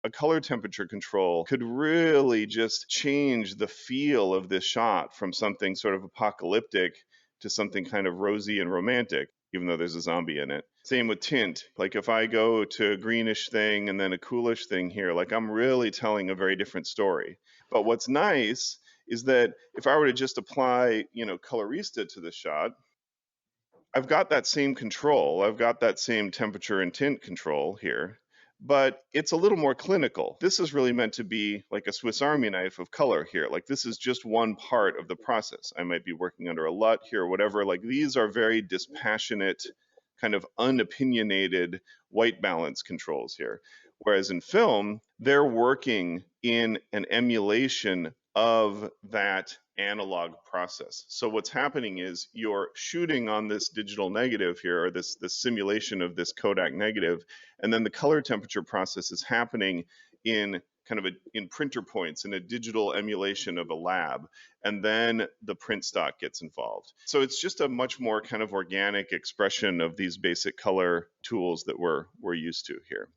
a color temperature control could really just change the feel of this shot from something sort of apocalyptic to something kind of rosy and romantic, even though there's a zombie in it. Same with tint. Like if I go to a greenish thing and then a coolish thing here, like I'm really telling a very different story. But what's nice is that if I were to just apply, colorista to the shot, I've got that same control. I've got that same temperature and tint control here, but it's a little more clinical. This is really meant to be like a Swiss Army knife of color here. Like this is just one part of the process. I might be working under a LUT here or whatever. Like these are very dispassionate, kind of unopinionated white balance controls here. Whereas in film, they're working in an emulation of that analog process. So what's happening is you're shooting on this digital negative here, or this simulation of this Kodak negative, and then the color temperature process is happening in in printer points in a digital emulation of a lab, and then the print stock gets involved. So it's just a much more kind of organic expression of these basic color tools that we're used to here.